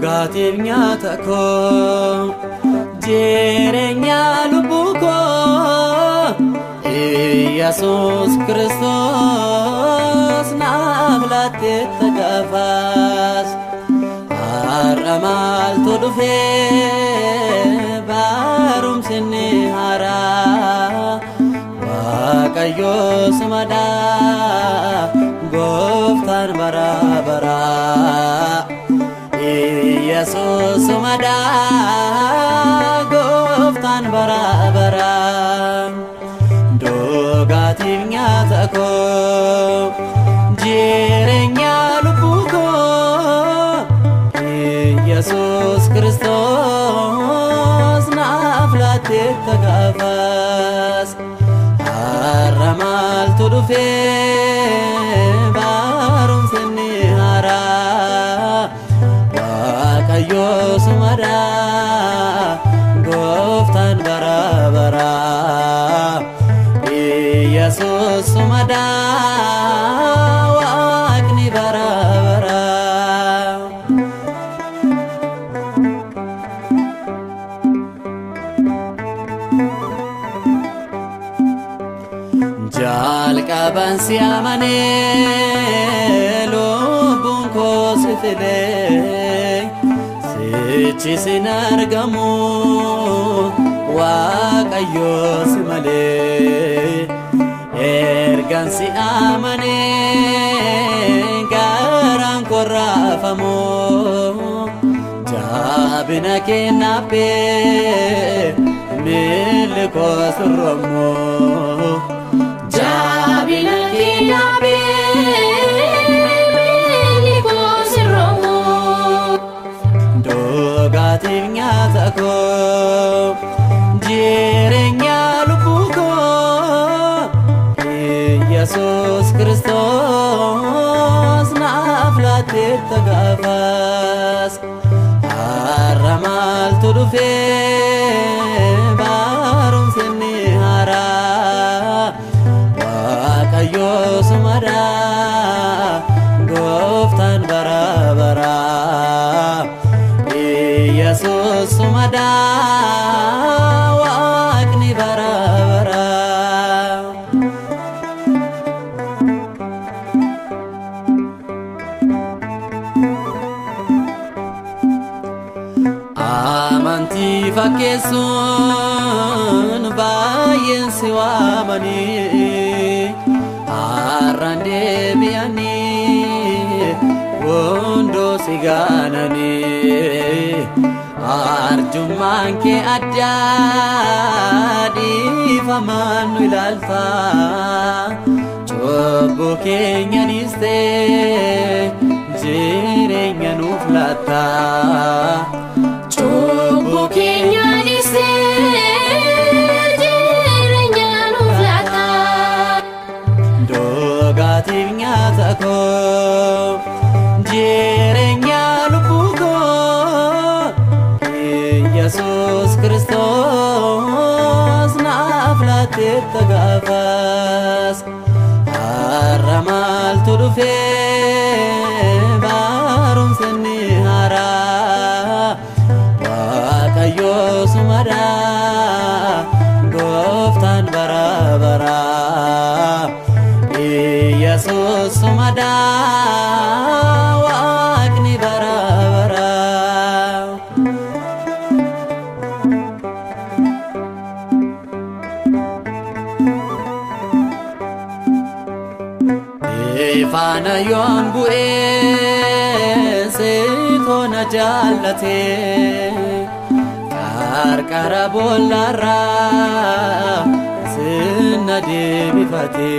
Gativnya tako jerenya lubuko Yesus Kristus nablatte tagafas aramal tudufe barum sinni hara waqayyo sumada goftar barabara Yesus sumada goftan barabara dogativnya tako jirenya lubuko Yesus Kristus naflate tagafas aramal tudufe barum sinni hara Kayo sumada goftan barabara Yesus sumada waqni barabara Jal kaban siamane lubun ko sifile Chisinargamu waqayyo simale ergan si amane garan korafamo jabina kenape milko surmo jabina kenape Gativnya tako jirenya lubuko Yesus Kristus naflate tagafas aramal tudufe barum sinni hara waqayyo sumada goftan barabara Yesus sumada waqni barabara amanti fakkesun bayen siwamani arande biani wondo siganani arjumman ke adda difaman wilalfa cubbu keenya niste jirenya nuflata cubbu keenya niste jirenya nuflata dogativnya tako jirenya lubuko Yesus Kristus naflate tagafas aramal tudufe barum sinni hara waqayyo sumada goftan barabara Yesus sumada waqni barabara Fana yon bu'e sitona jallate karkara bollarra sinna deebifate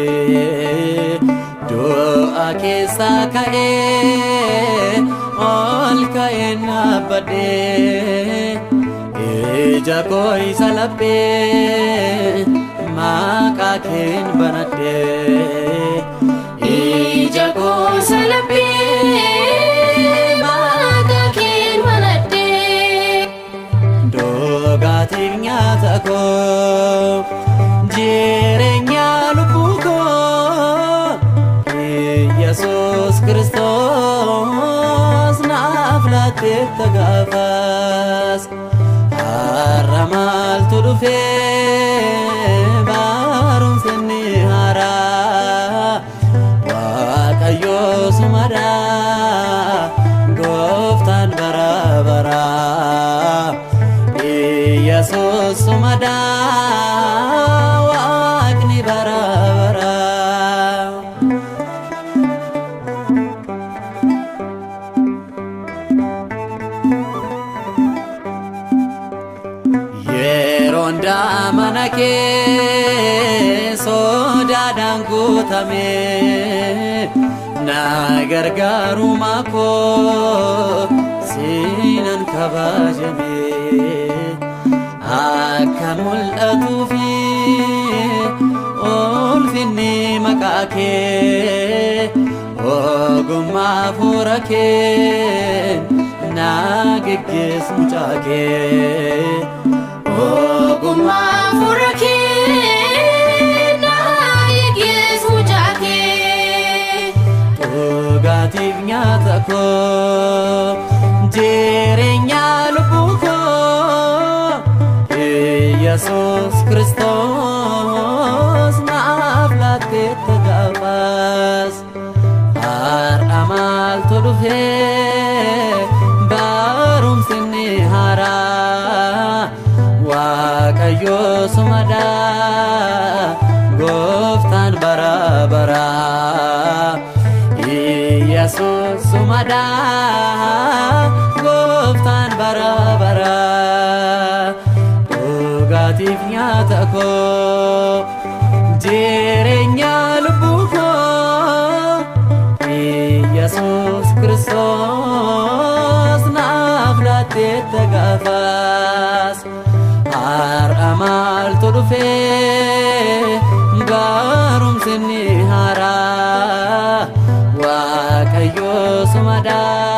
du'a keessa ka'ee ol ka'een dhaabbadhee ija koo isa laphee maqaa keen banadhee ija koo isa laphee maqaa keen banadhee dhugaatiin nyaata koo jireenya lubbuu koo Yesuus Kiristoos naaf laatteetta gaafas har'a maaltu dhufee barumsa inni haaraa Waaqayyoo sumadhaa gooftaan bara baraa Yesuus sumadhaa Waaqni bara baraa. Yeroon daamana kee sodaadhaan guutamee na gargaarummaa koo siinan kabajamee akka mul'atuufi ulfinni maqaa kee ogummaa hafuura kee na geggeessu mucaa kee. ogummaa hafuura kee na geggeessu mucaa kee dhugaatiif nyaata koo jireenya lubbuu koo Yesuus Kiristoos naaf laatteetta gaafas har'a maaltu dhufee barumsi inni haaraa Waaqayyoo sumadhaa gooftaan bara baraa Yesuus sumadhaa gooftaan bara baraa dhugaatiif nyaata koo jireenya lubbuu koo Yesuus Kiristoos naaf laatteetta gaafas har'a maaltu dhufee barumsi inni haaraa Waaqayyoo sumadhaa